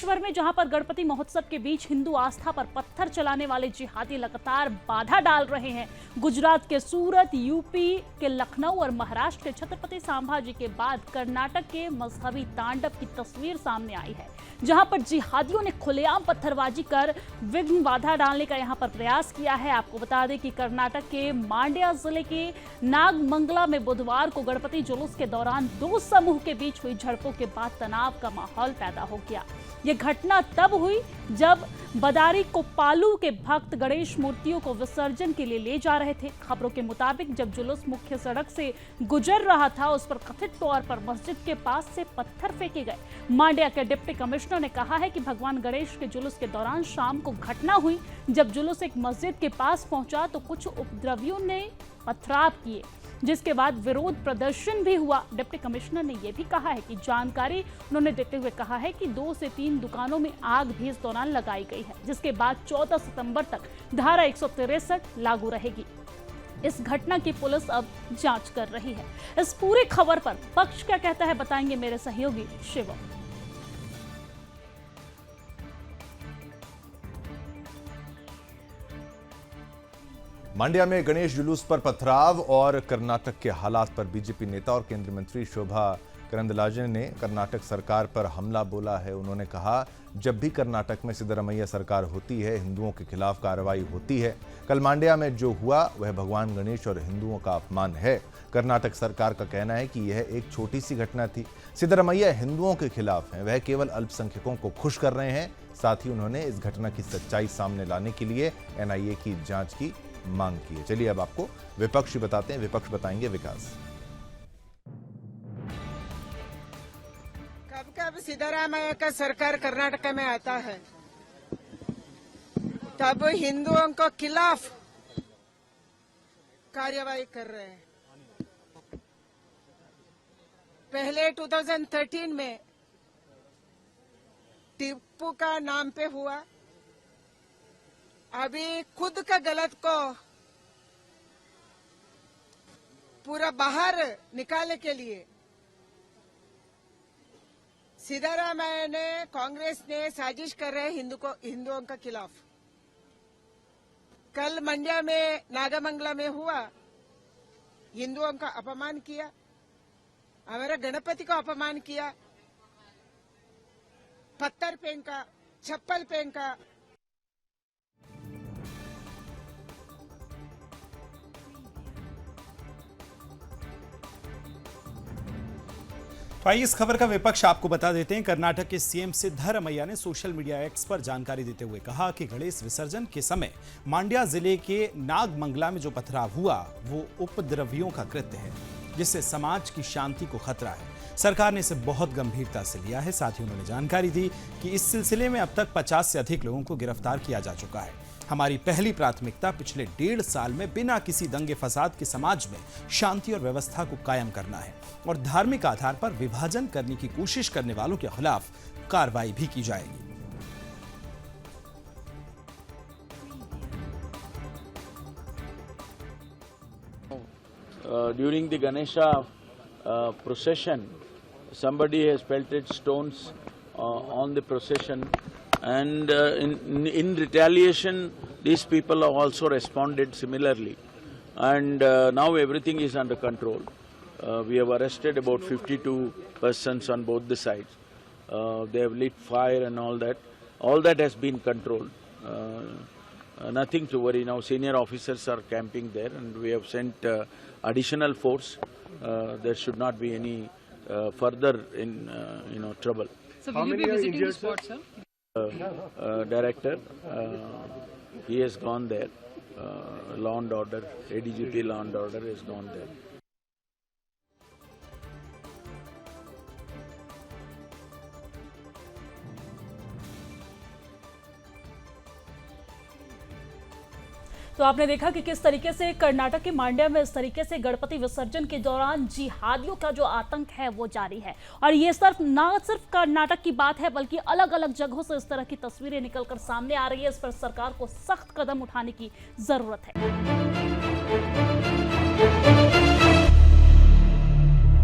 देशभर में जहां पर गणपति महोत्सव के बीच हिंदू आस्था पर पत्थर चलाने वाले जिहादी लगातार बाधा डाल रहे हैं। गुजरात के सूरत, यूपी के लखनऊ और महाराष्ट्र के छत्रपति संभाजी के बाद कर्नाटक के मजहबी तांडव की तस्वीर सामने आई है, जहां पर जिहादियों ने खुलेआम पत्थरबाजी कर विघ्न बाधा डालने का यहां पर प्रयास किया है। आपको बता दें कि कर्नाटक के मांड्या जिले के नागमंगला में बुधवार को गणपति जुलूस के दौरान दो समूह के बीच हुई झड़पों के बाद तनाव का माहौल पैदा हो गया। यह घटना तब हुई जब बदारी कोप्पालू के भक्त गणेश मूर्तियों को विसर्जन के लिए ले जा रहे थे। खबरों के मुताबिक जब जुलूस मुख्य सड़क से गुजर रहा था, उस पर कथित तौर पर मस्जिद के पास से पत्थर फेंके गए। मांड्या के डिप्टी कमिश्नर ने कहा है कि भगवान गणेश के जुलूस के दौरान शाम को घटना हुई। जब जुलूस एक मस्जिद के पास पहुंचा तो कुछ उपद्रवियों ने पथराव किए, जिसके बाद विरोध प्रदर्शन भी हुआ। डिप्टी कमिश्नर ने यह भी कहा है कि जानकारी उन्होंने देते हुए कहा है कि 2 से 3 दुकानों में आग भी इस दौरान लगाई गई है, जिसके बाद 14 सितंबर तक धारा 163 लागू रहेगी। इस घटना की पुलिस अब जांच कर रही है। इस पूरी खबर पर पक्ष क्या कहता है, बताएंगे मेरे सहयोगी शिवम। मांड्या में गणेश जुलूस पर पथराव और कर्नाटक के हालात पर बीजेपी नेता और केंद्रीय मंत्री शोभा करंदलाजे ने कर्नाटक सरकार पर हमला बोला है। उन्होंने कहा, जब भी कर्नाटक में सिद्धरामैया सरकार होती है, हिंदुओं के खिलाफ कार्रवाई होती है। कल मांड्या में जो हुआ वह भगवान गणेश और हिंदुओं का अपमान है। कर्नाटक सरकार का कहना है कि यह एक छोटी सी घटना थी। सिद्धरामैया हिंदुओं के खिलाफ हैं, वह केवल अल्पसंख्यकों को खुश कर रहे हैं। साथ ही उन्होंने इस घटना की सच्चाई सामने लाने के लिए एनआईए की जांच की मांग की है। चलिए अब आपको विपक्ष बताते हैं, विपक्ष बताएंगे विकास। कब कब सिद्धरामैया का सरकार कर्नाटक में आता है, तब हिंदुओं को खिलाफ कार्यवाही कर रहे हैं। पहले 2013 में टिप्पू का नाम पे हुआ। अभी खुद का गलत को पूरा बाहर निकालने के लिए सिद्धरामैया ने, कांग्रेस ने साजिश कर रहे हिंदुओं के खिलाफ। कल मंड्या में नागमंगला में हुआ, हिंदुओं का अपमान किया, हमारे गणपति को अपमान किया, पत्थर फेंका, चप्पल फेंका। तो आइए इस खबर का विपक्ष आपको बता देते हैं। कर्नाटक के सीएम सिद्धरामैया ने सोशल मीडिया एक्स पर जानकारी देते हुए कहा कि गणेश विसर्जन के समय मांड्या जिले के नागमंगला में जो पथराव हुआ वो उपद्रवियों का कृत्य है, जिससे समाज की शांति को खतरा है। सरकार ने इसे बहुत गंभीरता से लिया है। साथ ही उन्होंने जानकारी दी कि इस सिलसिले में अब तक 50 से अधिक लोगों को गिरफ्तार किया जा चुका है। हमारी पहली प्राथमिकता पिछले 1.5 साल में बिना किसी दंगे फसाद के समाज में शांति और व्यवस्था को कायम करना है और धार्मिक आधार पर विभाजन करने की कोशिश करने वालों के खिलाफ कार्रवाई भी की जाएगी। During the Ganesha procession, somebody has pelted stones on the procession, and in retaliation these people have also responded similarly, and now everything is under control. We have arrested about 52 persons on both the sides. They have lit fire and all that. All that has been controlled. Nothing to worry now. Senior officers are camping there, and we have sent additional force. There should not be any further trouble. So will you be visiting the spot, sir? Director, he has gone there. Law and order, ADGP law and order has gone there. तो आपने देखा कि किस तरीके से कर्नाटक के मांड्या में इस तरीके से गणपति विसर्जन के दौरान जिहादियों का जो आतंक है वो जारी है। और ये सिर्फ कर्नाटक की बात है, बल्कि अलग अलग जगहों से इस तरह की तस्वीरें निकलकर सामने आ रही है। इस पर सरकार को सख्त कदम उठाने की जरूरत है।